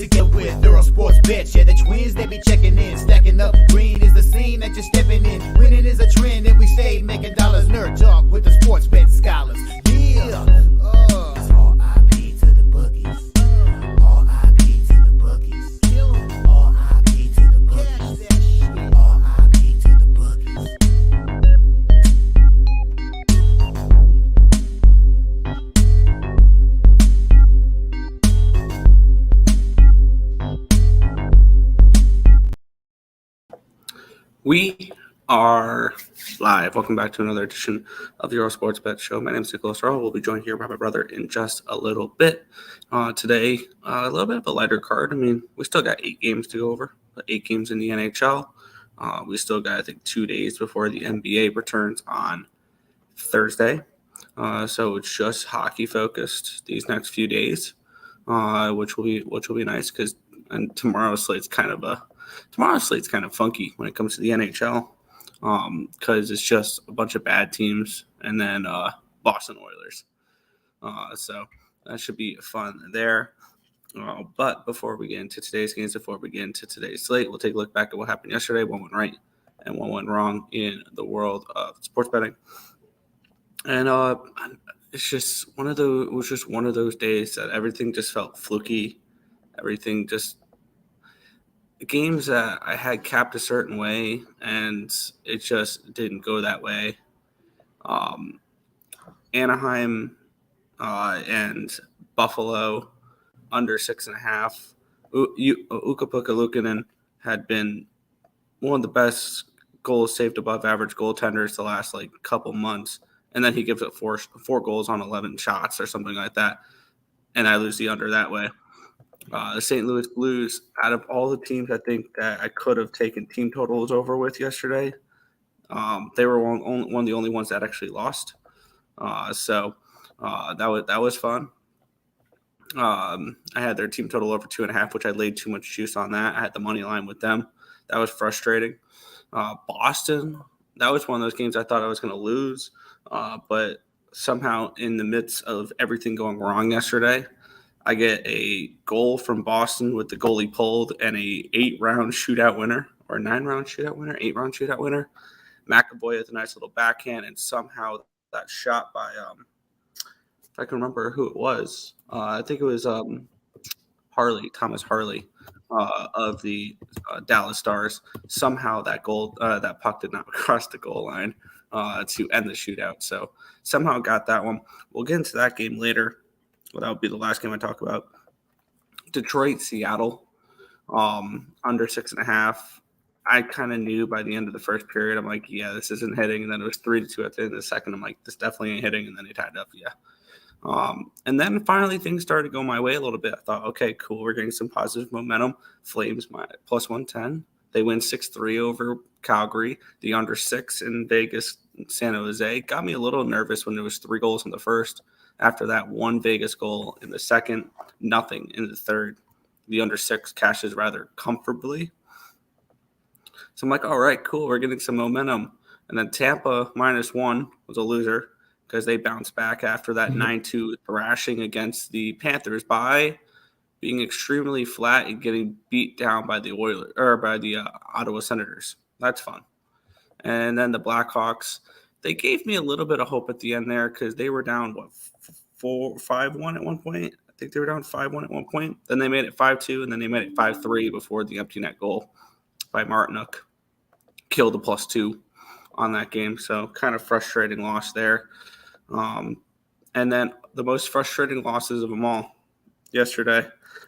Together with Earle Sports Bets. Yeah, the twins, they be checking in. Stacking up, green is the scene that you're stepping in. Winning is a trend, and we stay making dollars. Nerd talk with the sports bet scholars. Yeah. It's R.I.P. to the bookies. R.I.P. to the bookies. R.I.P. to the bookies. R.I.P. to the bookies. We are live. Welcome back to another edition of the Earle Sports Bet Show. My name is Nicholas Earle. We'll be joined here by my brother in just a little bit. Today, a little bit of a lighter card. I mean, we still got 8 games to go over, 8 games in the NHL. We still got, I think, 2 days before the NBA returns on Thursday. So it's just hockey focused these next few days, which will be nice because tomorrow's slate's kind of funky when it comes to the NHL, because it's just a bunch of bad teams and then Boston Oilers. So that should be fun there. But before we get into today's games, before we get into today's slate, we'll take a look back at what happened yesterday. One went right and one went wrong in the world of sports betting. And it was just one of those days that everything just felt fluky. Everything just games that I had capped a certain way, and it just didn't go that way. Anaheim and Buffalo under 6.5. Ukko-Pekka Luukkonen had been one of the best goals saved above average goaltenders the last couple months, and then he gives up four goals on 11 shots or something like that, and I lose the under that way. The St. Louis Blues, out of all the teams I think that I could have taken team totals over with yesterday, they were one of the only ones that actually lost. So that was fun. I had their team total over 2.5, which I laid too much juice on that. I had the money line with them. That was frustrating. Boston, that was one of those games I thought I was going to lose, but somehow in the midst of everything going wrong yesterday, I get a goal from Boston with the goalie pulled and a 8-round shootout winner, or 9-round shootout winner, 8-round shootout winner. McAvoy with a nice little backhand, and somehow that shot by, if I can remember who it was, I think it was Thomas Harley of the Dallas Stars. Somehow that puck did not cross the goal line to end the shootout. So somehow got that one. We'll get into that game later. Well, that would be the last game I talk about. Detroit, Seattle, under 6.5. I kind of knew by the end of the first period, I'm like, yeah, this isn't hitting. And then it was 3-2 at the end of the second. I'm like, this definitely ain't hitting. And then he tied up, yeah. And then finally things started to go my way a little bit. I thought, okay, cool, we're getting some positive momentum. Flames plus 110. They win 6-3 over Calgary. The under 6 in Vegas, San Jose. Got me a little nervous when there was 3 goals in the first. After that, 1 Vegas goal in the second, nothing in the third. The under 6 cashes rather comfortably. So I'm like, all right, cool, we're getting some momentum. And then Tampa -1 was a loser because they bounced back after that 9-2 thrashing against the Panthers by being extremely flat and getting beat down by the Oilers or by the Ottawa Senators. That's fun. And then the Blackhawks, they gave me a little bit of hope at the end there because they were down, 5-1 at one point? I think they were down 5-1 at one point. Then they made it 5-2, and then they made it 5-3 before the empty net goal by Martinook killed the +2 on that game. So kind of frustrating loss there. And then the most frustrating losses of them all yesterday,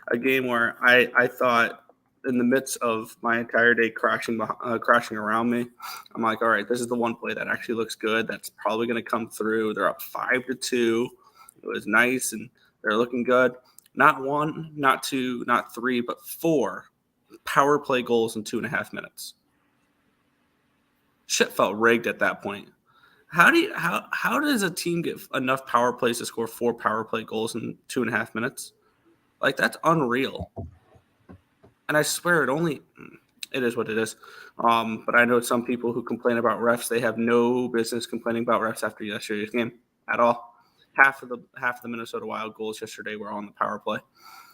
a game where I thought in the midst of my entire day crashing around me, I'm like, all right, this is the one play that actually looks good. That's probably going to come through. They're up 5-2. It was nice, and they're looking good. Not 1, not 2, not 3, but 4 power play goals in 2.5 minutes. Shit felt rigged at that point. How does a team get enough power plays to score 4 power play goals in 2.5 minutes? That's unreal. And I swear it is what it is. But I know some people who complain about refs. They have no business complaining about refs after yesterday's game at all. Half of the Minnesota Wild goals yesterday were on the power play.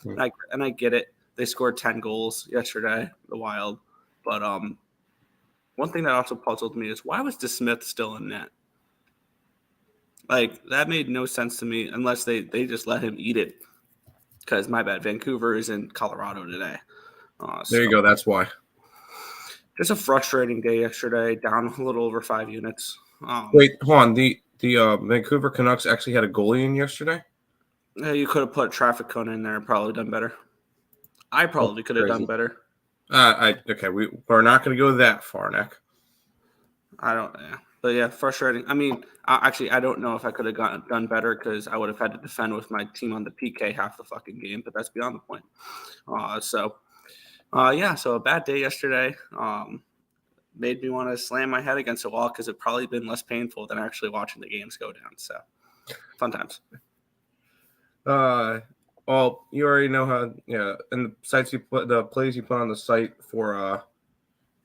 And I get it. They scored 10 goals yesterday, the Wild. But one thing that also puzzled me is why was DeSmith still in net? Like, that made no sense to me unless they just let him eat it. Because, my bad, Vancouver is in Colorado today. There you go. That's why. Just a frustrating day yesterday, down a little over 5 units. Wait, hold on. The Vancouver Canucks actually had a goalie in yesterday? You could have put traffic cone in there and probably done better. I probably could have done better. Okay, we're not going to go that far, Nick. But yeah, frustrating. I mean, I don't know if I could have done better because I would have had to defend with my team on the PK half the fucking game, but that's beyond the point. So a bad day yesterday. Made me want to slam my head against the wall because it'd probably been less painful than actually watching the games go down. So fun times. Well, you already know how, and the sites the plays you put on the site for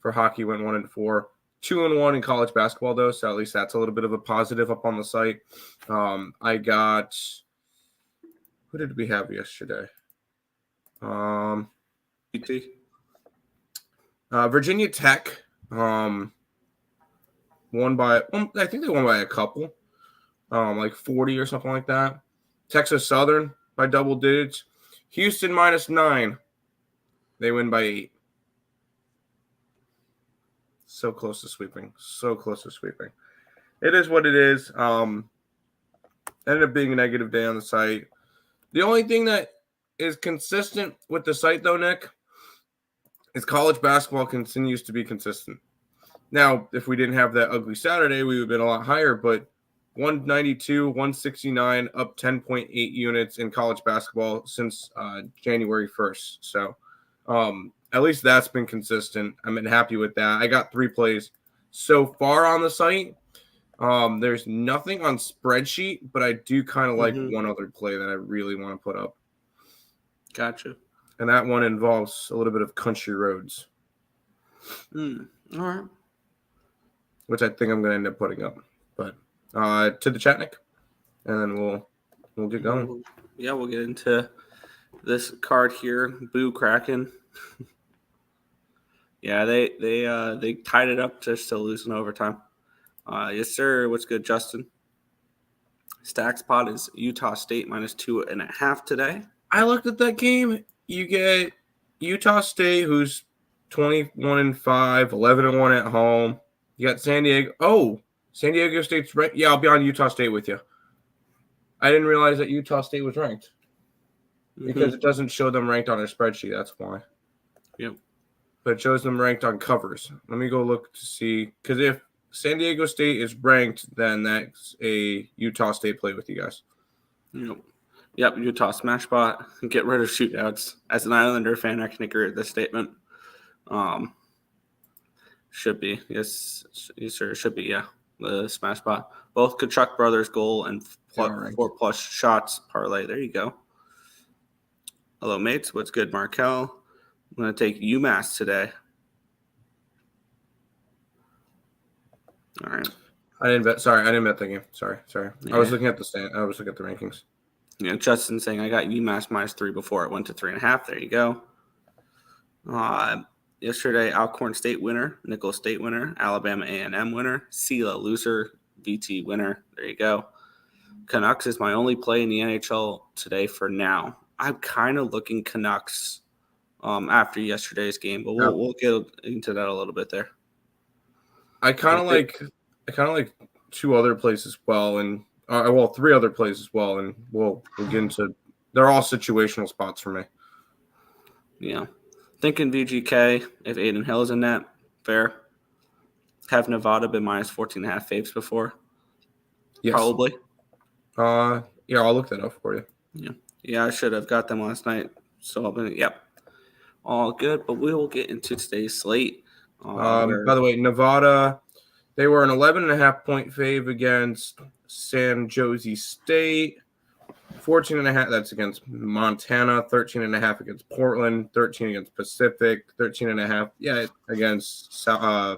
hockey went 1-4, 2-1 in college basketball though, so at least that's a little bit of a positive up on the site. I got, who did we have yesterday? Virginia Tech won by, I think they won by a couple, like 40 or something like that. Texas Southern by double digits. Houston -9. They win by 8. So close to sweeping. It is what it is. Ended up being a negative day on the site. The only thing that is consistent with the site, though, Nick, is college basketball continues to be consistent. Now, if we didn't have that ugly Saturday, we would have been a lot higher, but 192, 169, up 10.8 units in college basketball since January 1st. So at least that's been consistent. I'm happy with that. I got 3 plays so far on the site. There's nothing on spreadsheet, but I do kind of like one other play that I really want to put up. Gotcha. And that one involves a little bit of country roads. All right. Which I think I'm going to end up putting up. But to the chat, Nick, and then we'll get going. Yeah, we'll get into this card here. Boo Kraken. Yeah, they tied it up just to lose in overtime. Yes, sir. What's good, Justin? Stack spot is Utah State -2.5 today. I looked at that game. You get Utah State, who's 21-5, 11-1 at home. You got San Diego. Oh, San Diego State's ranked. Yeah, I'll be on Utah State with you. I didn't realize that Utah State was ranked because it doesn't show them ranked on their spreadsheet. That's why. Yep. But it shows them ranked on covers. Let me go look to see. Because if San Diego State is ranked, then that's a Utah State play with you guys. Yep, Utah smash bot. Get rid of shootouts. As an Islander fan, I can agree with this statement. Should be. Yes, sir. Should be, yeah. The smash bot. Both Kachuk brothers goal and 4+ shots parlay. There you go. Hello, mates. What's good, Markel? I'm going to take UMass today. All right. I didn't bet that game. Sorry. Yeah. I was looking at the rankings. Yeah, Justin saying I got UMass -3 before it went to 3.5. There you go. Yesterday, Alcorn State winner, Nicholls State winner, Alabama A&M winner, SELA loser, VT winner. There you go. Canucks is my only play in the NHL today for now. I'm kind of looking Canucks after yesterday's game, but we'll get into that a little bit there. I kind of like 2 other plays as well, and 3 other plays as well, and we'll get into. They're all situational spots for me. Yeah. Thinking VGK, if Aiden Hill is in net, fair. Have Nevada been -14.5 faves before? Yes. Probably. Yeah, I'll look that up for you. Yeah, I should have got them last night. So, yep. All good, but we will get into today's slate. By the way, Nevada, they were an 11.5 point fave against San Jose State. 14.5, that's against Montana, 13.5 against Portland, 13 against Pacific, 13.5, against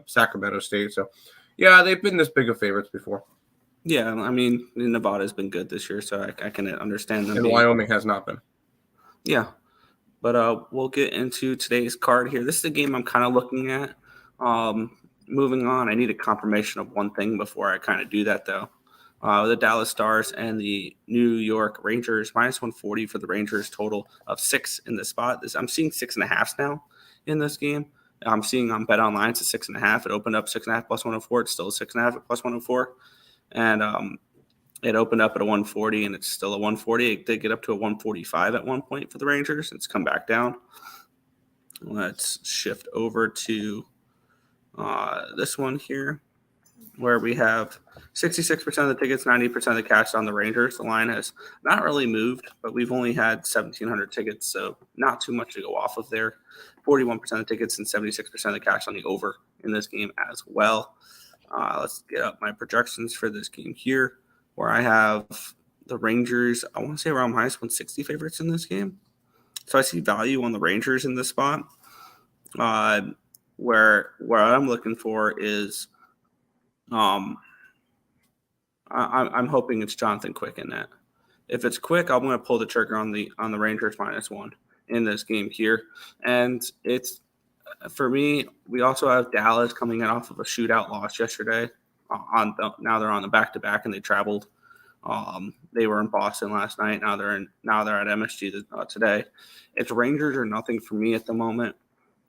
Sacramento State. So, yeah, they've been this big of favorites before. Yeah, I mean, Nevada's been good this year, so I can understand them. And Wyoming has not been. Yeah, But we'll get into today's card here. This is the game I'm kind of looking at. Moving on, I need a confirmation of one thing before I kind of do that, though. The Dallas Stars and the New York Rangers, minus 140 for the Rangers, total of 6 in the spot. I'm seeing 6.5 now in this game. I'm seeing on Bet Online it's a 6.5. It opened up 6.5 plus 104. It's still a 6.5 at plus 104. And it opened up at a 140, and it's still a 140. It did get up to a 145 at one point for the Rangers. It's come back down. Let's shift over to this one here, where we have 66% of the tickets, 90% of the cash on the Rangers. The line has not really moved, but we've only had 1,700 tickets, so not too much to go off of there. 41% of the tickets and 76% of the cash on the over in this game as well. Let's get up my projections for this game here, where I have the Rangers, I want to say around minus 160 favorites in this game. So I see value on the Rangers in this spot. Where I'm looking for is I'm hoping it's Jonathan Quick in that. If it's Quick, I'm going to pull the trigger on the Rangers -1 in this game here. And it's, for me, we also have Dallas coming in off of a shootout loss yesterday. Now they're on the back-to-back, and they traveled. They were in Boston last night. Now they're at MSG today. It's Rangers or nothing for me at the moment.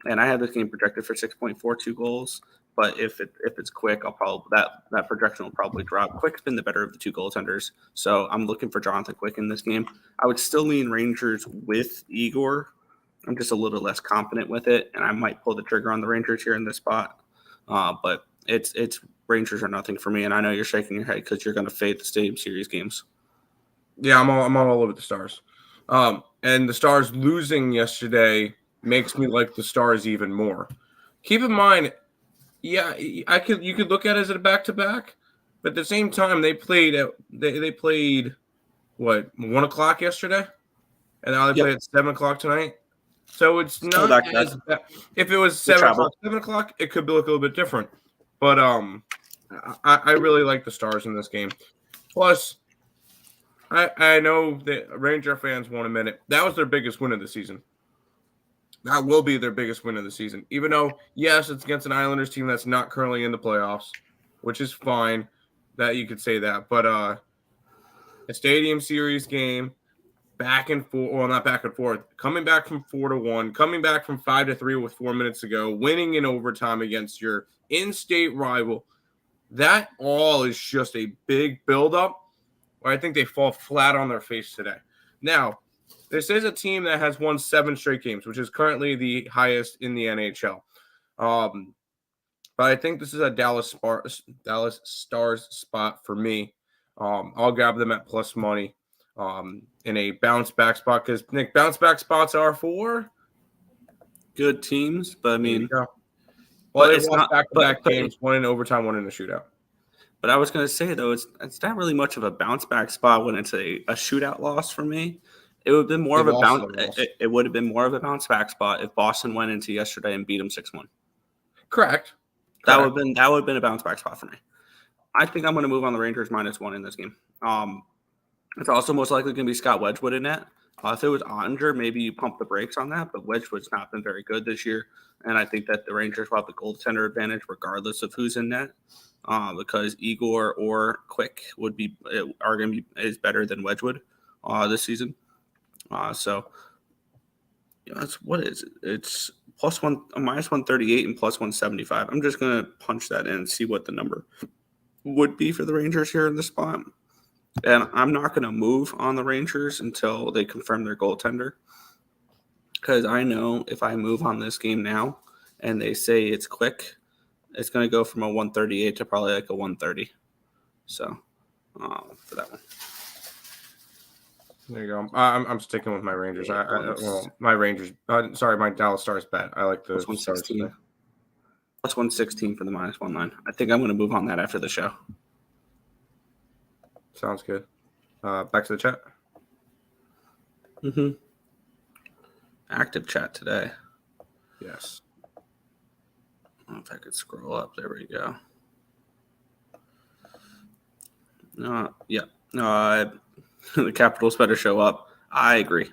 And I have this game projected for 6.42 goals. But if it's Quick, I'll probably that projection will probably drop. Quick's been the better of the two goaltenders, so I'm looking for Jonathan Quick in this game. I would still lean Rangers with Igor. I'm just a little less confident with it, and I might pull the trigger on the Rangers here in this spot. But it's Rangers or nothing for me, and I know you're shaking your head because you're going to fade the Stadium Series games. Yeah, I'm all over the Stars. And the Stars losing yesterday makes me like the Stars even more. Keep in mind, yeah, you could look at it as a back-to-back, but at the same time they played what, 1 o'clock yesterday, and now they play at 7 o'clock tonight. So it's not as bad. If it was 7 o'clock, it could look a little bit different. But I really like the Stars in this game. Plus, I know that Ranger fans won't admit it. That was their biggest win of the season. That will be their biggest win of the season. Even though, yes, it's against an Islanders team that's not currently in the playoffs, which is fine that you could say that. But a Stadium Series game, back and forth, well, not back and forth, coming back from 4-1, coming back from 5-3 with 4 minutes to go, winning in overtime against your in-state rival, that all is just a big buildup where I think they fall flat on their face today. Now, this is a team that has won 7 straight games, which is currently the highest in the NHL. But I think this is a Dallas Stars spot for me. I'll grab them at plus money in a bounce-back spot because, Nick, bounce-back spots are for good teams, but I mean, well, they've lost back-to-back games, one in overtime, one in a shootout. But I was going to say, though, it's not really much of a bounce-back spot when it's a shootout loss for me. It would have been more of a bounce. It would have been more of a bounce-back spot if Boston went into yesterday and beat them 6-1. Correct. That would have been a bounce-back spot for me. I think I'm going to move on the Rangers -1 in this game. It's also most likely going to be Scott Wedgwood in net. If it was Ottinger, maybe you pump the brakes on that, but Wedgwood's not been very good this year, and I think that the Rangers will have the goaltender advantage regardless of who's in net, because Igor or Quick are going to be is better than Wedgwood this season. So what is it? It's minus 138 and plus 175. I'm just going to punch that in and see what the number would be for the Rangers here in this spot. And I'm not going to move on the Rangers until they confirm their goaltender. Because I know if I move on this game now and they say it's Quick, it's going to go from a 138 to probably like a 130. So for that one. There you go. I'm sticking with my Rangers. My Rangers. My Dallas Stars bet. I like the plus 116. Plus 116 for the -1 I think I'm going to move on that after the show. Sounds good. Back to the chat. Mm-hmm. Active chat today. Yes. I don't know if I could scroll up. There we go. The Capitals better show up. I agree.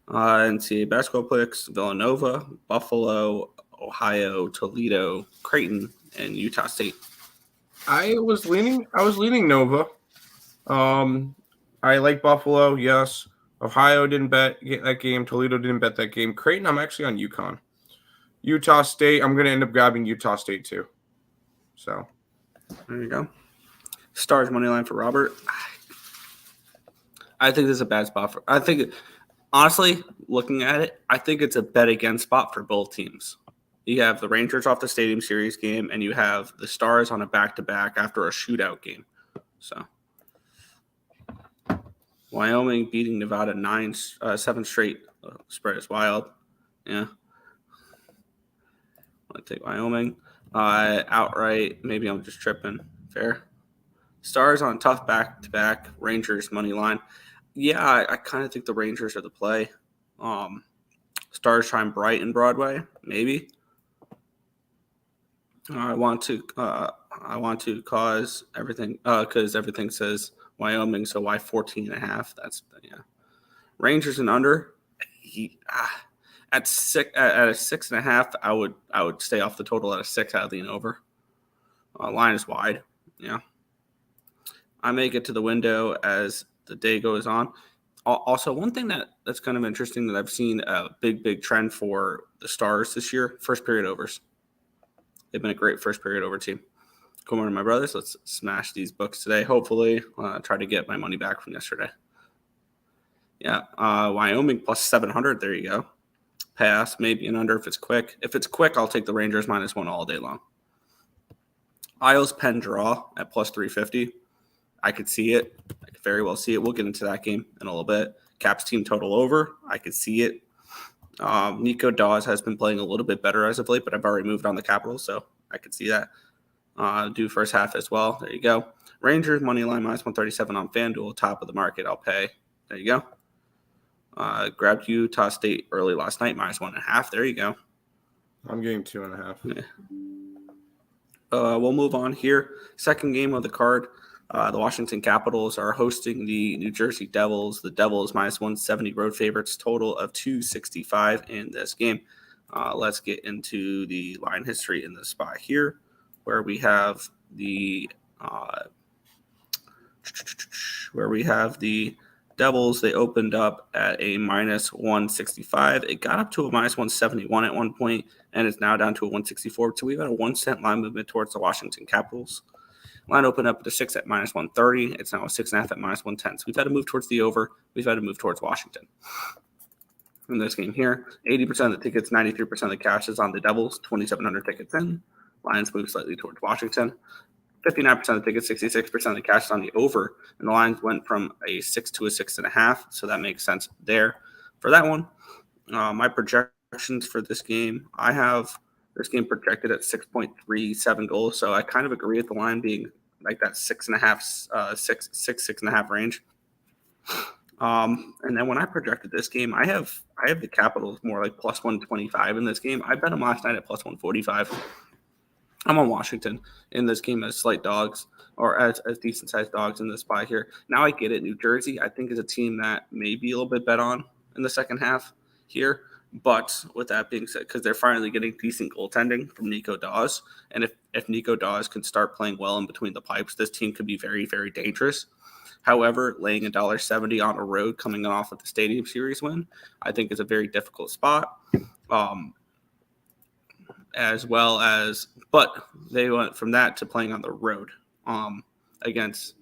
NCAA basketball picks: Villanova, Buffalo, Ohio, Toledo, Creighton, and Utah State. I was leaning Nova. I like Buffalo, yes. Ohio didn't bet that game. Toledo didn't bet that game. Creighton, I'm actually on UConn. Utah State, I'm going to end up grabbing Utah State too. So there you go. Stars money line for Robert. I think this is a bad spot for. I think, honestly, looking at it, I think it's a bet against spot for both teams. You have the Rangers off the Stadium Series game, and you have the Stars on a back-to-back after a shootout game. So, Wyoming beating Nevada 7 straight. Spread is wild. Yeah. I'm going to take Wyoming. Outright, maybe I'm just tripping. Fair. Stars on tough back-to-back. Rangers money line. Yeah, I kind of think the Rangers are the play. Stars shine bright in Broadway, maybe. I want to cause everything because everything says Wyoming, so why 14.5? That's Rangers and under. At 6.5, I would stay off the total at a 6. I'd lean over. Line is wide. Yeah, I may get to the window as the day goes on. Also, one thing that's kind of interesting that I've seen a big trend for the Stars this year: first period overs. They've been a great first period over team. Good morning, my brothers. Let's smash these books today. Hopefully, try to get my money back from yesterday. Yeah, Wyoming plus 700. There you go. Pass, maybe an under if it's quick. If it's quick, I'll take the Rangers -1 all day long. Isles Penn draw at plus 350. I could see it. I could very well see it. We'll get into that game in a little bit. Caps team total over. I could see it. Nico Dawes has been playing a little bit better as of late, but I've already moved on the Capitals, so I could see that. Do first half as well. There you go. Rangers money line -137 on FanDuel, top of the market. I'll pay. There you go. Grabbed Utah State early last night, -1.5. There you go. I'm getting 2.5. Yeah. We'll move on here. Second game of the card. The Washington Capitals are hosting the New Jersey Devils. The Devils -170 road favorites, total of 265 in this game. Let's get into the line history in this spot here, where we have the Devils. They opened up at a -165. It got up to a -171 at one point, and it's now down to a 164. So we've had a 1 cent line movement towards the Washington Capitals. Line opened up at a 6 at -130. It's now a 6.5 at -110. So we've had to move towards the over. We've had to move towards Washington. In this game here, 80% of the tickets, 93% of the cash is on the Devils. 2,700 tickets in. Lines move slightly towards Washington. 59% of the tickets, 66% of the cash is on the over. And the lines went from a 6 to a 6.5. So that makes sense there. For that one, my projections for this game, I have this game projected at 6.37 goals. So I kind of agree with the line being like that 6.5, 6.5 range. And then when I projected this game, I have the Capitals more like plus 125 in this game. I bet them last night at plus 145. I'm on Washington in this game as slight dogs or as decent sized dogs in this spot here. Now I get it. New Jersey, I think, is a team that may be a little bit bet on in the second half here. But with that being said, because they're finally getting decent goaltending from Nico Dawes, and if Nico Dawes can start playing well in between the pipes, this team could be very, very dangerous. However, laying $1.70 on a road coming off of the Stadium Series win, I think is a very difficult spot. As well as, but they went from that to playing on the road against.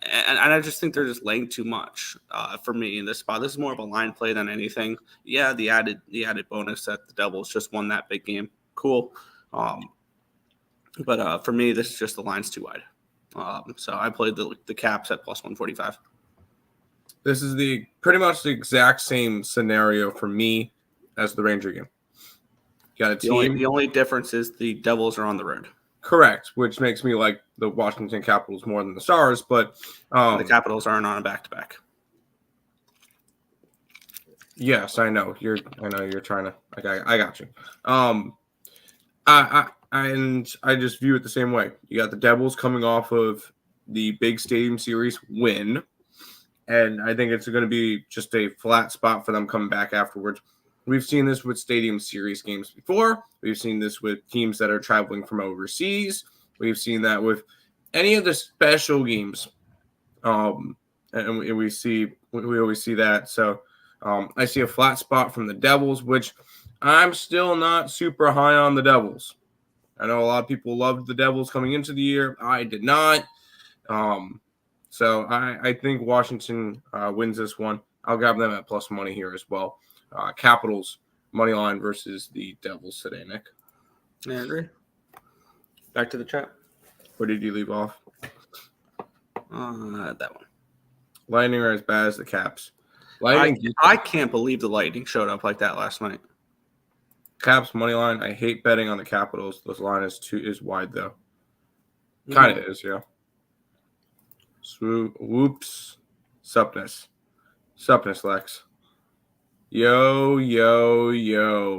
And I just think they're just laying too much for me in this spot. This is more of a line play than anything. Yeah, the added bonus that the Devils just won that big game. Cool. But for me, this is just the line's too wide. So I played the Caps at plus 145. This is pretty much the exact same scenario for me as the Ranger game. You got a team. The only difference is the Devils are on the road. Correct, which makes me like the Washington Capitals more than the Stars, but the Capitals aren't on a back-to-back. Yes, I know you're trying to. I got you. I just view it the same way. You got the Devils coming off of the big Stadium Series win, And I think it's going to be just a flat spot for them coming back afterwards. We've seen this with Stadium Series games before. We've seen this with teams that are traveling from overseas. We've seen that with any of the special games. And we always see that. So I see a flat spot from the Devils, which I'm still not super high on the Devils. I know a lot of people loved the Devils coming into the year. I did not. So I think Washington wins this one. I'll grab them at plus money here as well. Capitals money line versus the Devils today, Nick. I agree. Back to the chat. Where did you leave off? That one. Lightning are as bad as the Caps. I can't believe the Lightning showed up like that last night. Caps money line. I hate betting on the Capitals. This line is wide though. Kind of is, yeah. Whoops. Supness, Lex. Yo.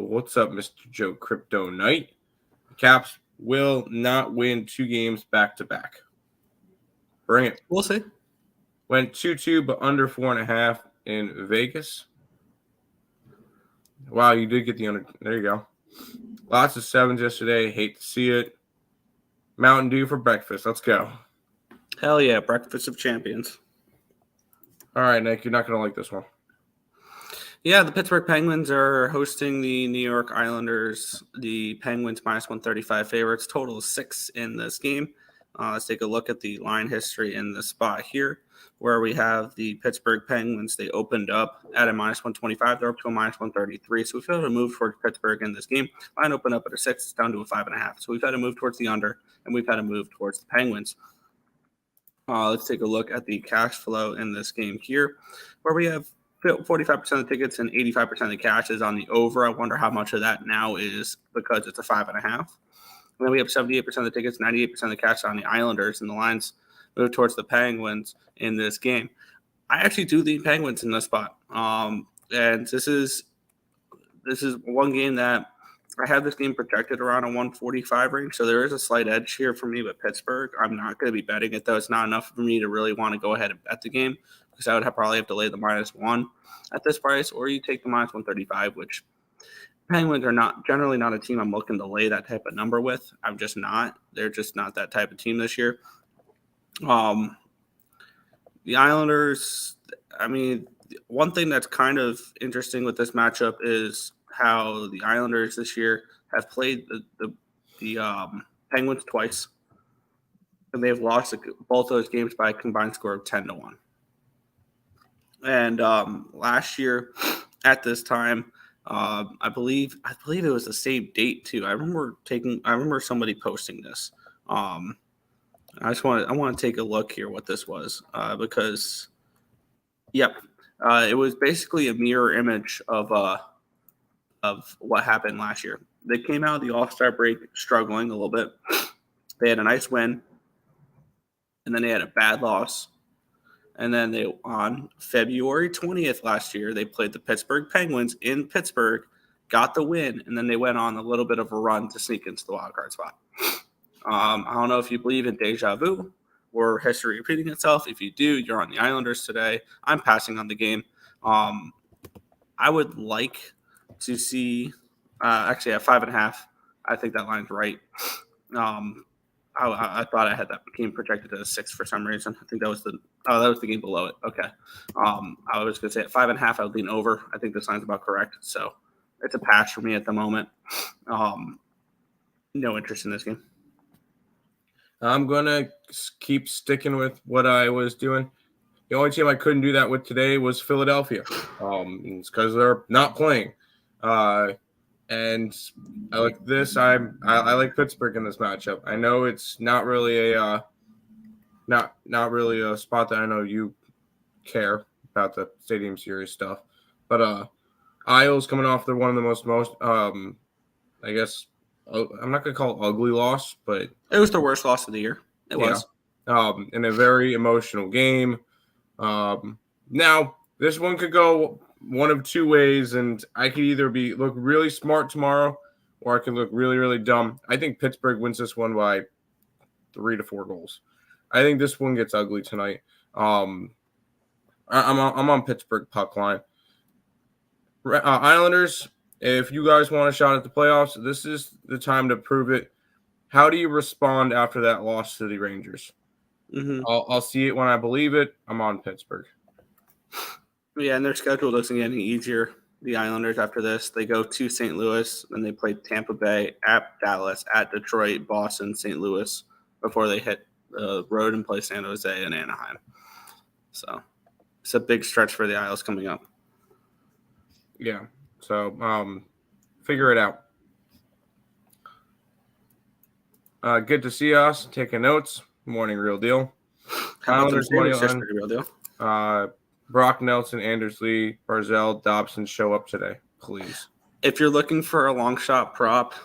What's up, Mr. Joe Crypto Knight? Caps will not win 2 games back-to-back. Bring it. We'll see. Went 2-2, but under 4.5 in Vegas. Wow, you did get the under. There you go. Lots of 7s yesterday. Hate to see it. Mountain Dew for breakfast. Let's go. Hell yeah, breakfast of champions. All right, Nick, you're not going to like this one. Yeah, the Pittsburgh Penguins are hosting the New York Islanders. The Penguins minus 135 favorites. Total of 6 in this game. Let's take a look at the line history in the spot here, where we have the Pittsburgh Penguins. They opened up at a minus 125. They're up to a minus 133. So we've had to move towards Pittsburgh in this game. Line opened up at a 6. It's down to a 5.5. So we've had to move towards the under, and we've had to move towards the Penguins. Let's take a look at the cash flow in this game here, where we have 45% of the tickets and 85% of the cash is on the over. I wonder how much of that now is because it's a 5.5. And then we have 78% of the tickets, 98% of the cash on the Islanders, and the lines move towards the Penguins in this game. I actually do the Penguins in this spot. And this is one game that I have this game projected around a 145 range, so there is a slight edge here for me with Pittsburgh. I'm not going to be betting it, though. It's not enough for me to really want to go ahead and bet the game because I would probably have to lay the -1 at this price, or you take the minus 135, which Penguins are generally not a team I'm looking to lay that type of number with. I'm just not. They're just not that type of team this year. The Islanders, I mean, one thing that's kind of interesting with this matchup is how the Islanders this year have played the Penguins twice, and they've lost both those games by a combined score of 10-1. And last year at this time, I believe it was the same date too. I remember somebody posting this. I want to take a look here what this was because, it was basically a mirror image of what happened last year. They came out of the All-Star break struggling a little bit. They had a nice win, and then they had a bad loss. And then on February 20th last year, they played the Pittsburgh Penguins in Pittsburgh, got the win, and then they went on a little bit of a run to sneak into the wild card spot. I don't know if you believe in deja vu or history repeating itself. If you do, you're on the Islanders today. I'm passing on the game. I would like to see actually at 5.5. I think that line's right. I thought I had that game projected as 6 for some reason. I think that was the game below it. Okay. I was going to say at 5.5, I would lean over. I think this line's about correct. So it's a pass for me at the moment. No interest in this game. I'm going to keep sticking with what I was doing. The only team I couldn't do that with today was Philadelphia. It's because they're not playing. And I like this. I like Pittsburgh in this matchup. I know it's not really a not really a spot that I know you care about the Stadium Series stuff, but Isles coming off one of the most I guess I'm not gonna call it ugly loss, but it was the worst loss of the year. It was in a very emotional game. Now this one could go one of two ways, and I could either look really smart tomorrow, or I can look really, really dumb. I think Pittsburgh wins this one by 3 to 4 goals. I think this one gets ugly tonight. I'm on Pittsburgh puck line. Islanders, if you guys want a shot at the playoffs, this is the time to prove it. How do you respond after that loss to the Rangers? Mm-hmm. I'll see it when I believe it. I'm on Pittsburgh. Yeah, and their schedule doesn't get any easier. The Islanders after this, they go to St. Louis, then they play Tampa Bay, at Dallas, at Detroit, Boston, St. Louis before they hit the road and play San Jose and Anaheim. So it's a big stretch for the Isles coming up. Yeah. So figure it out. Good to see us. Taking notes. Morning, real deal. Islanders money line. Real deal. Brock Nelson, Anders Lee, Barzell, Dobson show up today, please. If you're looking for a long shot prop,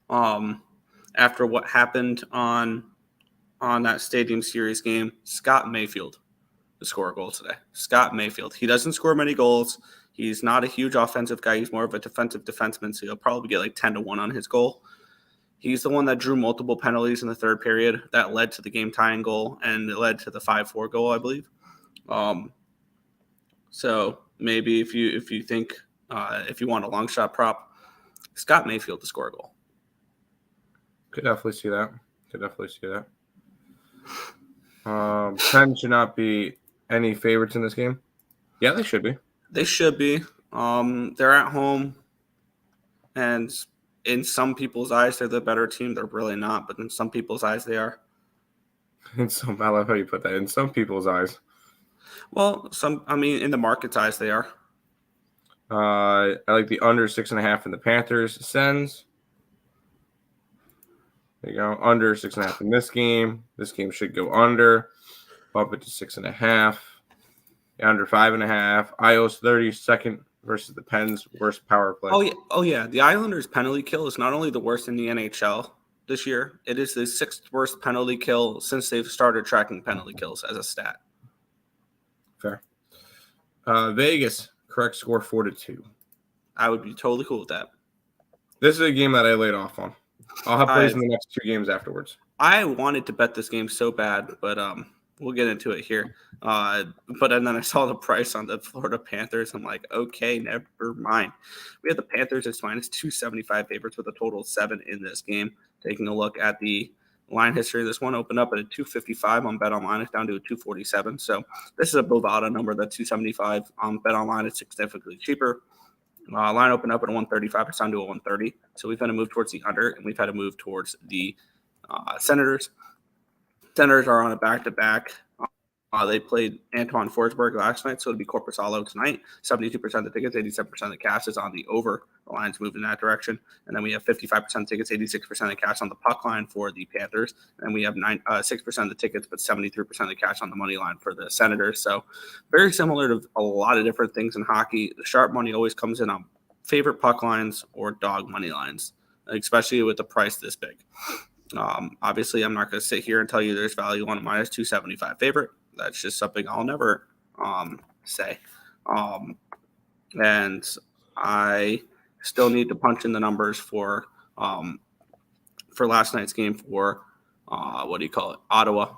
after what happened on that Stadium Series game, Scott Mayfield to score a goal today. Scott Mayfield. He doesn't score many goals. He's not a huge offensive guy. He's more of a defensive defenseman, so he'll probably get like 10-1 on his goal. He's the one that drew multiple penalties in the third period that led to the game-tying goal, and it led to the 5-4 goal, I believe. So maybe if you think if you want a long shot prop, Scott Mayfield to score a goal. Could definitely see that. Penn should not be any favorites in this game. Yeah, they should be. They should be. They're at home, and in some people's eyes, they're the better team. They're really not, but in some people's eyes, they are. I love how you put that. In some people's eyes. Well, in the market's eyes, they are. I like the under 6.5 in the Panthers. Sens. There you go. Under 6.5 in this game. This game should go under. Bump it to 6.5. Under 5.5. Isles 32nd versus the Pens' worst power play. Oh yeah. The Islanders' penalty kill is not only the worst in the NHL this year. It is the 6th worst penalty kill since they've started tracking penalty kills as a stat. Fair. Vegas, correct score 4-2. I would be totally cool with that. This is a game that I laid off on. I'll have plays in the next 2 games afterwards. I wanted to bet this game so bad, but we'll get into it here. But then I saw the price on the Florida Panthers. I'm like, okay, never mind. We have the Panthers as minus 275 favorites with a total of 7 in this game. Taking a look at the line history, this one opened up at a 255 on BetOnline. It's down to a 247. So this is a Bovada number. That 275 on BetOnline is significantly cheaper. Line opened up at a 135. It's down to a 130. So we've had to move towards the under, and we've had to move towards the Senators. Senators are on a back-to-back. They played Antoine Forsberg last night, so it'll be Korpisalo tonight. 72% of the tickets, 87% of the cash is on the over. The line's moved in that direction. And then we have 55% tickets, 86% of the cash on the puck line for the Panthers. And we have 6% of the tickets, but 73% of the cash on the money line for the Senators. So very similar to a lot of different things in hockey. The sharp money always comes in on favorite puck lines or dog money lines, especially with the price this big. Obviously, I'm not going to sit here and tell you there's value on a minus 275 favorite. That's just something I'll never say. And I still need to punch in the numbers for last night's game for Ottawa.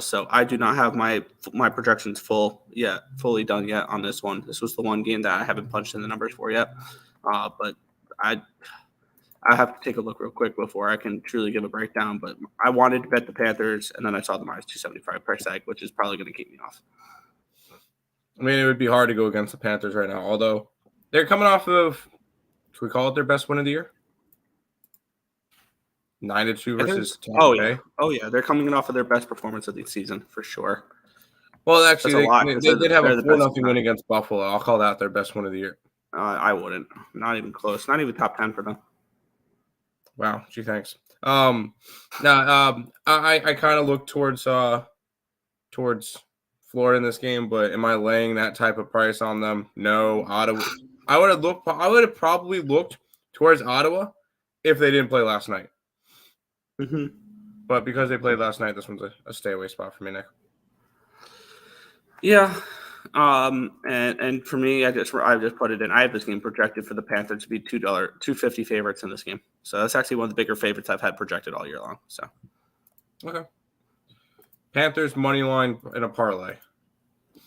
So I do not have my projections fully done yet on this one. This was the one game that I haven't punched in the numbers for yet. But I have to take a look real quick before I can truly give a breakdown. But I wanted to bet the Panthers, and then I saw the minus 275 price tag, which is probably going to keep me off. I mean, it would be hard to go against the Panthers right now, although they're coming off of, should we call it their best win of the year? 9-2 versus Tampa Bay. Oh, yeah. They're coming off of their best performance of the season, for sure. Well, actually, they did have a 4-0 win against Buffalo. I'll call that their best win of the year. I wouldn't. Not even close. Not even top 10 for them. Wow. Gee, thanks. I kind of look towards Florida in this game, but am I laying that type of price on them? No. Ottawa. I would have probably looked towards Ottawa if they didn't play last night. Mm-hmm. But because they played last night, this one's a stay away spot for me, Nick. Yeah. And for me, I just put it in. I have this game projected for the Panthers to be $2.50 favorites in this game. So that's actually one of the bigger favorites I've had projected all year long. So, okay. Panthers money line in a parlay.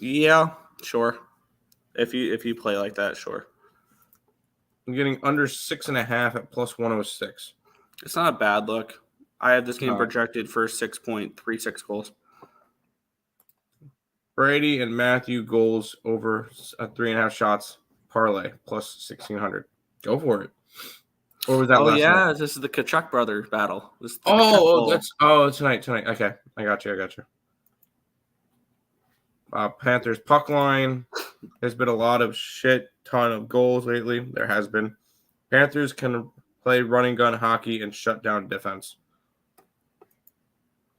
Yeah, sure. If you play like that, sure. I'm getting under 6.5 at plus 106. It's not a bad look. I have this game No. projected for 6.36 goals. Brady and Matthew goals over 3.5 shots parlay plus 1,600. Go for it. Or was that last night? This is the Kachuk brother battle. This is the Kachuk Oh, tonight. Okay, I got you. Panthers puck line. There's been a lot of ton of goals lately. There has been. Panthers can play running gun hockey and shut down defense.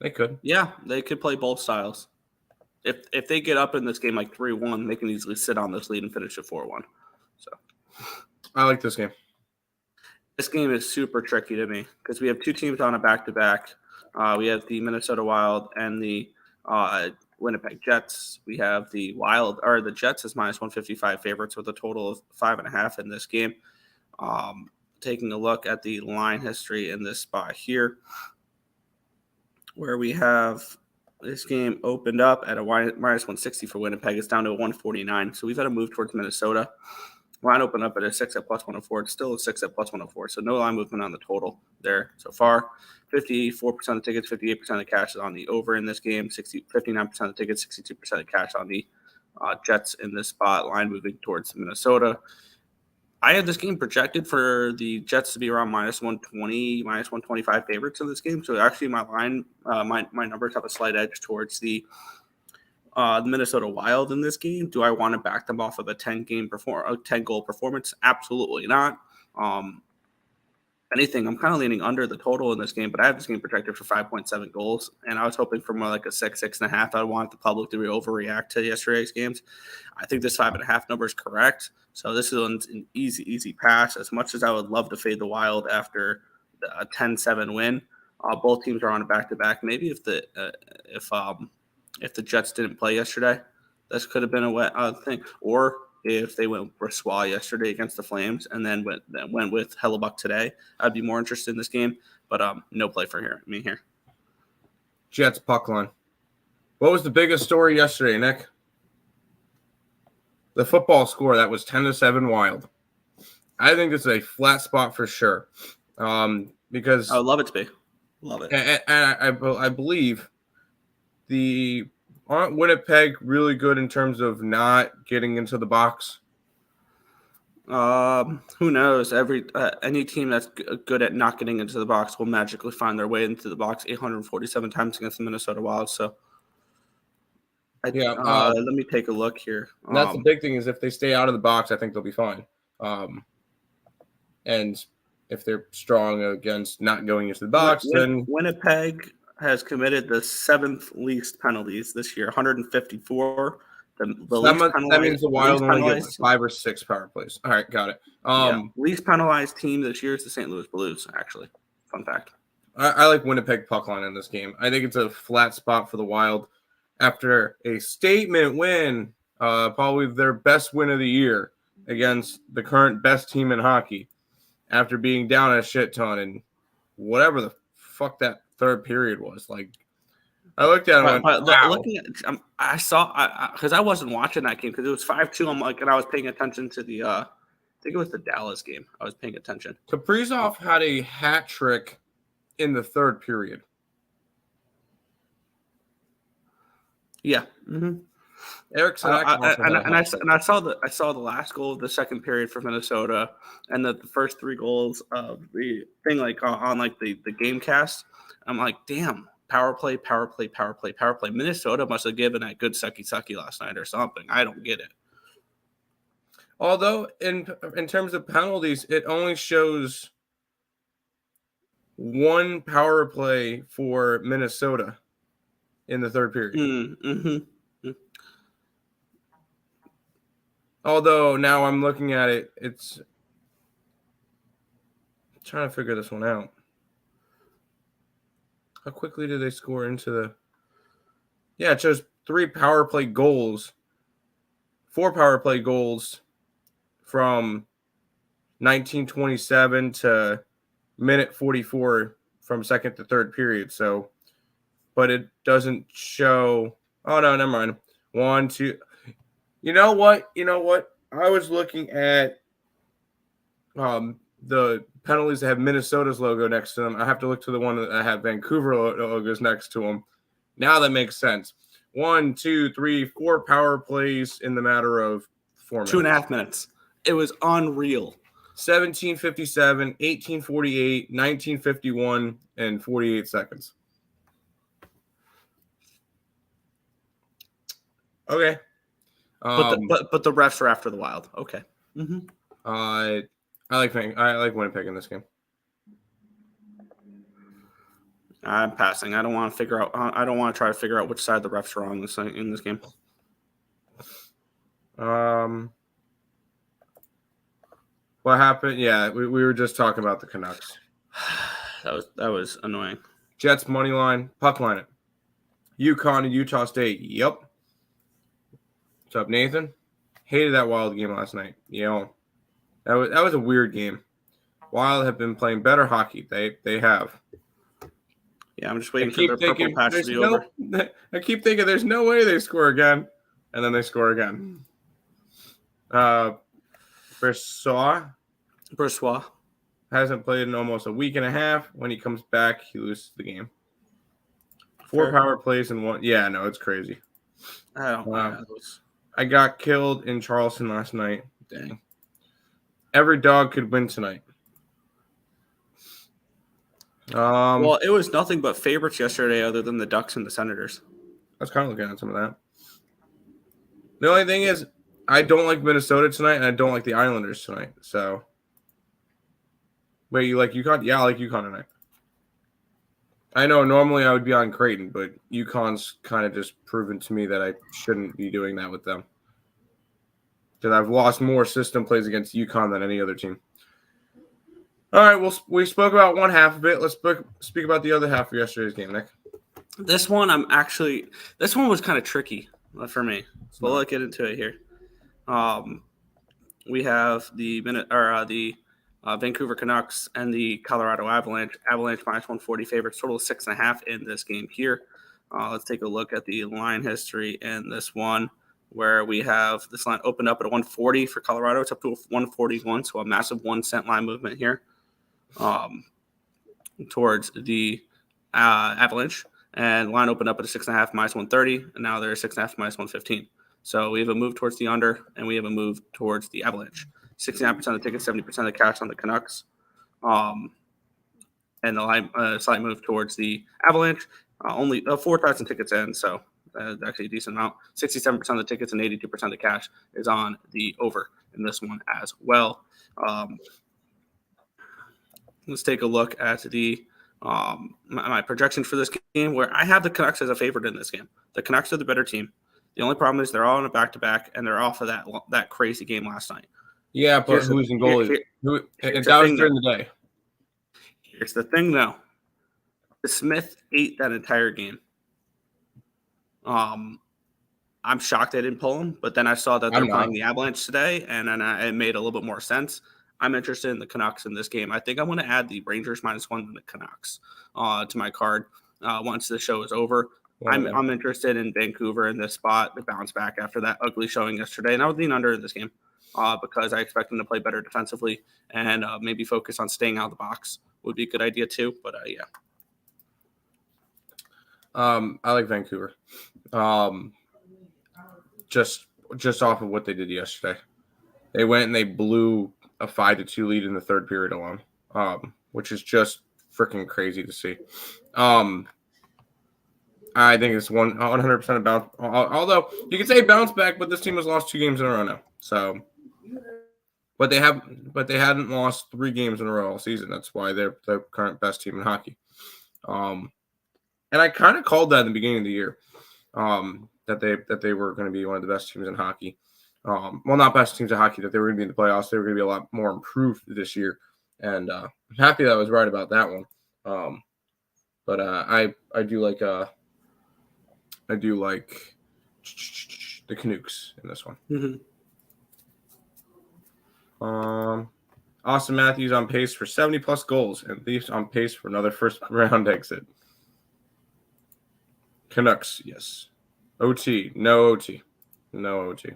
They could. Yeah, they could play both styles. If they get up in this game like 3-1, they can easily sit on this lead and finish it 4-1. So I like this game. This game is super tricky to me because we have two teams on a back-to-back. We have the Minnesota Wild and the Winnipeg Jets. We have the Jets as minus 155 favorites with a total of 5.5 in this game. Taking a look at the line history in this spot here, where we have this game opened up at a minus 160 for Winnipeg. It's down to a 149. So we've had a move towards Minnesota. Line opened up at a 6 at plus 104. It's still a 6 at plus 104. So no line movement on the total there so far. 54% of tickets, 58% of cash is on the over in this game. 59% of tickets, 62% of cash on the Jets in this spot. Line moving towards Minnesota. I had this game projected for the Jets to be around minus 120, minus 125 favorites in this game. So actually my line, my numbers have a slight edge towards the Minnesota Wild in this game. Do I want to back them off of a 10-goal performance? Absolutely not. Anything, I'm kind of leaning under the total in this game, but I have this game projected for 5.7 goals, and I was hoping for more like a 6.5. I want the public to overreact to yesterday's games. I think this 5.5 number is correct, so this is an easy pass. As much as I would love to fade the Wild after a 10-7 win, both teams are on a back-to-back. Maybe if the Jets didn't play yesterday, this could have been a wet thing. Or if they went Brossoit yesterday against the Flames and then went with Hellebuck today, I'd be more interested in this game. But no play for me here. Jets puck line. What was the biggest story yesterday, Nick? The football score that was 10-7 Wild. I think this is a flat spot for sure. Because I would love it to be. Love it. And I believe aren't Winnipeg really good in terms of not getting into the box? Who knows? Any team that's good at not getting into the box will magically find their way into the box 847 times against the Minnesota Wild. So, let me take a look here. That's the big thing is if they stay out of the box, I think they'll be fine. And if they're strong against not going into the box, then Winnipeg has committed the 7th least penalties this year, 154. That means the Wild only get 5 or 6 power plays. All right, got it. Least penalized team this year is the St. Louis Blues, actually. Fun fact. I like Winnipeg puck line in this game. I think it's a flat spot for the Wild after a statement win, probably their best win of the year against the current best team in hockey after being down a shit ton and whatever the fuck that third period was. Like, I looked at it and went, wow. Looking at, I saw, because I wasn't watching that game because it was 5-2. I'm like, and I was paying attention to the, I think it was the Dallas game. I was paying attention. Kaprizov had a hat trick in the third period. Yeah. Mm-hmm. Erickson, and I saw the last goal of the second period for Minnesota, and the first 3 goals of the thing, like on like the game cast. I'm like, damn, power play. Minnesota must have given that good sucky last night or something. I don't get it. Although in terms of penalties, it only shows 1 power play for Minnesota in the third period. Mm-hmm. Although now I'm looking at it, it's I'm trying to figure this one out. How quickly do they score into the? Yeah, it shows 3 power play goals, 4 power play goals from 1927 to minute 44 from second to third period. So, but it doesn't show. Oh no, never mind. 1, 2. You know what? I was looking at the penalties that have Minnesota's logo next to them. I have to look to the one that have Vancouver logos next to them. Now that makes sense. 1, 2, 3, 4 power plays in the matter of 4 minutes. 2.5 minutes. It was unreal. 17:57, 18:48, 19:51, and 48 seconds. Okay. But the refs are after the Wild. Okay. Mm-hmm. I like Winnipeg in this game. I'm passing. I don't want to try to figure out which side the refs are on in this game. What happened? Yeah, we were just talking about the Canucks. That was annoying. Jets money line, puck line it. UConn and Utah State. Yep. What's up, Nathan? Hated that Wild game last night. That was a weird game. Wild have been playing better hockey. They have. Yeah, I'm just waiting for their purple patch to be over. I keep thinking there's no way they score again, and then they score again. Brossoit hasn't played in almost a week and a half. When he comes back, he loses the game. 4 power plays in one. Yeah, no, it's crazy. I don't know. I got killed in Charleston last night. Dang. Every dog could win tonight. Well, it was nothing but favorites yesterday other than the Ducks and the Senators. I was kind of looking at some of that. The only thing is, I don't like Minnesota tonight, and I don't like the Islanders tonight. So, wait, you like UConn? Yeah, I like UConn tonight. I know normally I would be on Creighton, but UConn's kind of just proven to me that I shouldn't be doing that with them. Because I've lost more system plays against UConn than any other team. All right, well, we spoke about one half of it. Let's speak about the other half of yesterday's game, Nick. This one was kind of tricky for me. So let's get into it here. We have the Vancouver Canucks and the Colorado Avalanche. Avalanche minus 140 favorites, total of 6.5 in this game here. Let's take a look at the line history in this one, where we have this line opened up at a 140 for Colorado. It's up to a 141, so a massive 1 cent line movement here towards the Avalanche. And line opened up at a 6.5 minus 130, and now they're 6.5 minus 115. So we have a move towards the under, and we have a move towards the Avalanche. 69% of the tickets, 70% of the cash on the Canucks. And the line slight move towards the Avalanche. Only 4,000 tickets in, so actually a decent amount. 67% of the tickets and 82% of the cash is on the over in this one as well. Let's take a look at the my projection for this game, where I have the Canucks as a favorite in this game. The Canucks are the better team. The only problem is they're all on a back-to-back, and they're off of that crazy game last night. Yeah, but who's in goalie? That was during the day. Here's the thing, though. Smith ate that entire game. I'm shocked they didn't pull him, but then I saw that they're playing the Avalanche today, and then it made a little bit more sense. I'm interested in the Canucks in this game. I think I'm going to add the Rangers -1 and the Canucks to my card once the show is over. I'm interested in Vancouver in this spot to bounce back after that ugly showing yesterday, and I would lean under in this game because I expect them to play better defensively and maybe focus on staying out of the box would be a good idea too. But yeah. I like Vancouver. Just off of what they did yesterday. They went and they blew a 5-2 lead in the third period alone, which is just freaking crazy to see. I think it's 100% a bounce. Although you could say bounce back, but this team has lost 2 games in a row now. So, but they hadn't lost 3 games in a row all season. That's why they're the current best team in hockey. And I kind of called that in the beginning of the year, that they were going to be one of the best teams in hockey. Well, not best teams in hockey, that they were going to be in the playoffs. They were going to be a lot more improved this year, and I'm happy that I was right about that one. But I do like the Canucks in this one. Mm-hmm. Austin Matthews on pace for 70+ goals, and Leafs on pace for another first-round exit. Canucks, yes. OT, no OT. No OT.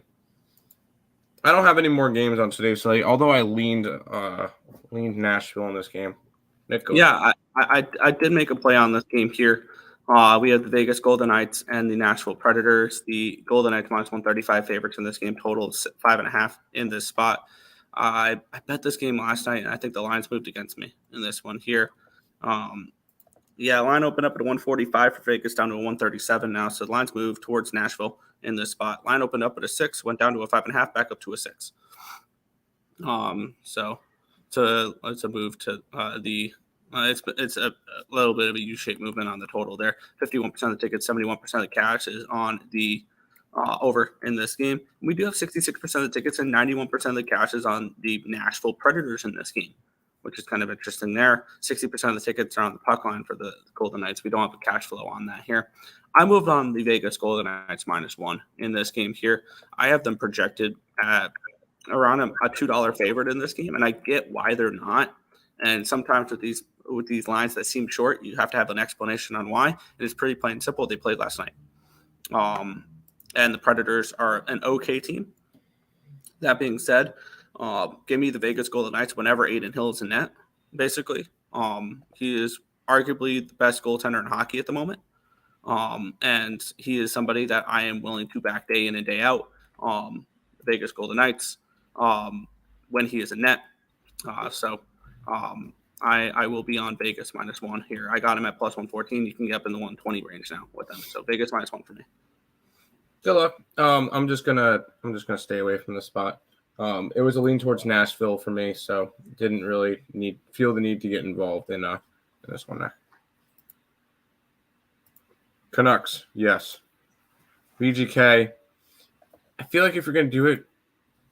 I don't have any more games on today's slate, although I leaned Nashville in this game. Nick, go ahead. I did make a play on this game here. We have the Vegas Golden Knights and the Nashville Predators. The Golden Knights minus 135 favorites in this game, total 5.5 in this spot. I bet this game last night, and I think the lines moved against me in this one here. Line opened up at a 145 for Vegas, down to a 137 now. So the lines moved towards Nashville in this spot. Line opened up at a 6, went down to a 5.5, back up to a 6. So it's a move to the. It's a little bit of a U-shaped movement on the total there. 51% of the tickets, 71% of the cash is on the over in this game. We do have 66% of the tickets and 91% of the cash is on the Nashville Predators in this game, which is kind of interesting there. 60% of the tickets are on the puck line for the Golden Knights. We don't have a cash flow on that here. I moved on the Vegas Golden Knights -1 in this game here. I have them projected at around a $2 favorite in this game, and I get why they're not. And sometimes with these lines that seem short, you have to have an explanation on why. And it's pretty plain and simple. They played last night. And the Predators are an okay team. That being said, give me the Vegas Golden Knights whenever Adin Hill is in net, basically. He is arguably the best goaltender in hockey at the moment. And he is somebody that I am willing to back day in and day out. Vegas Golden Knights when he is in net. I will be on Vegas -1 here. I got him at +114. You can get up in the 120 range now with them. So Vegas -1 for me. Good luck. I'm just gonna stay away from the spot. It was a lean towards Nashville for me, so didn't really feel the need to get involved in this one there. Canucks, yes. VGK. I feel like if you're gonna do it,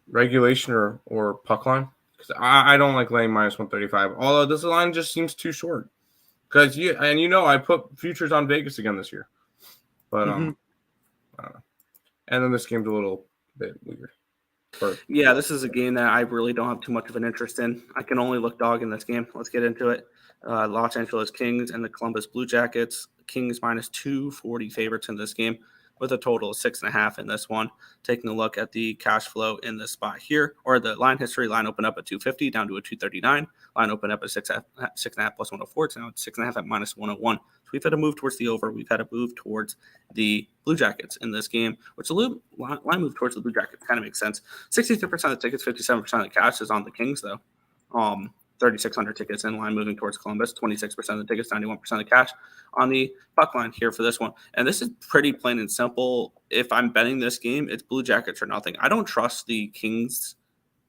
regulation or puck line, because I don't like laying -135. Although this line just seems too short. Because I put futures on Vegas again this year, but I don't know. And then this game's a little bit weird. This is a game that I really don't have too much of an interest in. I can only look dog in this game. Let's get into it. Los Angeles Kings and the Columbus Blue Jackets. Kings -240 favorites in this game with a total of 6.5 in this one. Taking a look at the cash flow in this spot here, or the line history, line opened up at 250 down to a 239. Line opened up at 6.5 +104. So now it's 6.5 at -101. So we've had a move towards the over. We've had a move towards the Blue Jackets in this game, which a little line move towards the Blue Jackets kind of makes sense. 63% of the tickets, 57% of the cash is on the Kings, though. 3,600 tickets in line moving towards Columbus, 26% of the tickets, 91% of the cash on the puck line here for this one. And this is pretty plain and simple. If I'm betting this game, it's Blue Jackets or nothing. I don't trust the Kings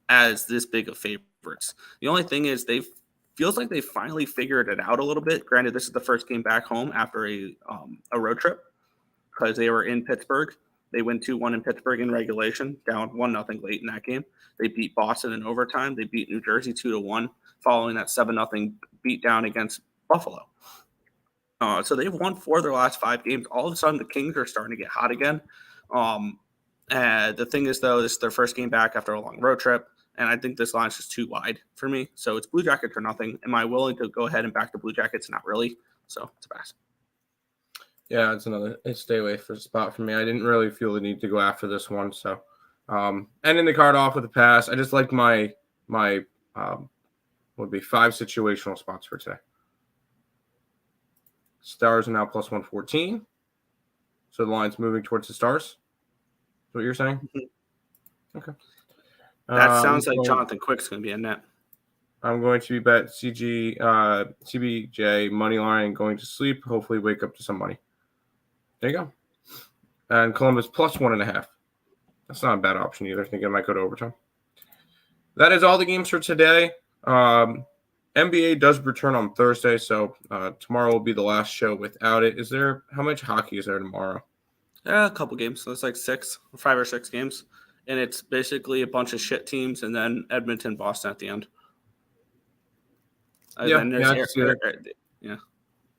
as this big of favorites. The only thing is feels like they finally figured it out a little bit. Granted, this is the first game back home after a road trip because they were in Pittsburgh. They win 2-1 in Pittsburgh in regulation, down 1-0 late in that game. They beat Boston in overtime. They beat New Jersey 2-1 following that 7-0 beatdown against Buffalo. So they've won 4 of their last 5 games. All of a sudden, the Kings are starting to get hot again. The thing is, though, this is their first game back after a long road trip, and I think this line is just too wide for me. So it's Blue Jackets or nothing. Am I willing to go ahead and back the Blue Jackets? Not really. So it's a pass. Yeah, it's another stay away for a spot for me. I didn't really feel the need to go after this one. So, ending the card off with a pass. I just like my would be 5 situational spots for today. Stars are now +114. So the line's moving towards the Stars. Is what you're saying? Mm-hmm. Okay. That sounds like Jonathan Quick's going to be in net. I'm going to bet CBJ money line going to sleep. Hopefully wake up to some money. There you go. And Columbus +1.5. That's not a bad option either. I think I might go to overtime. That is all the games for today. NBA does return on Thursday, so tomorrow will be the last show without it. How much hockey is there tomorrow? A couple games. So it's like 5 or 6 games. And it's basically a bunch of shit teams and then Edmonton, Boston at the end.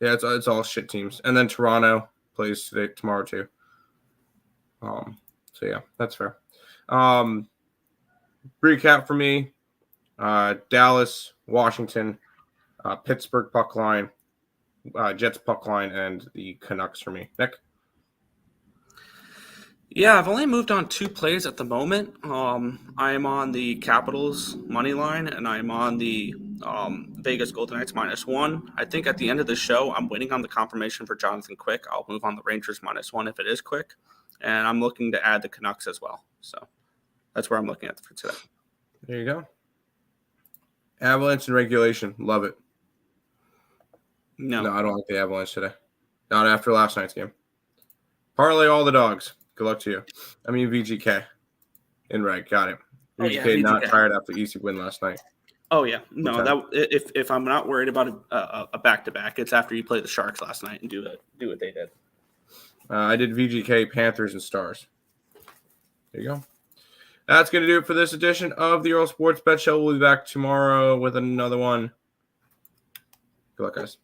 It's all shit teams. And then Toronto plays tomorrow too. So yeah, that's fair. Recap for me. Dallas, Washington, Pittsburgh puck line, Jets puck line, and the Canucks for me. Nick? Yeah, I've only moved on 2 plays at the moment. I am on the Capitals money line, and I'm on the Vegas Golden Knights -1. I think at the end of the show, I'm waiting on the confirmation for Jonathan Quick. I'll move on the Rangers -1 if it is Quick, and I'm looking to add the Canucks as well. So that's where I'm looking at for today. There you go. Avalanche in regulation. Love it. No, I don't like the Avalanche today. Not after last night's game. Parlay all the dogs. Good luck to you. I mean, VGK. In reg. Got it. VGK not tired after the easy win last night. Oh, yeah. No, if I'm not worried about a back-to-back, it's after you play the Sharks last night and do what they did. I did VGK, Panthers, and Stars. There you go. That's going to do it for this edition of the Earle Sports Bet Show. We'll be back tomorrow with another one. Good luck, guys.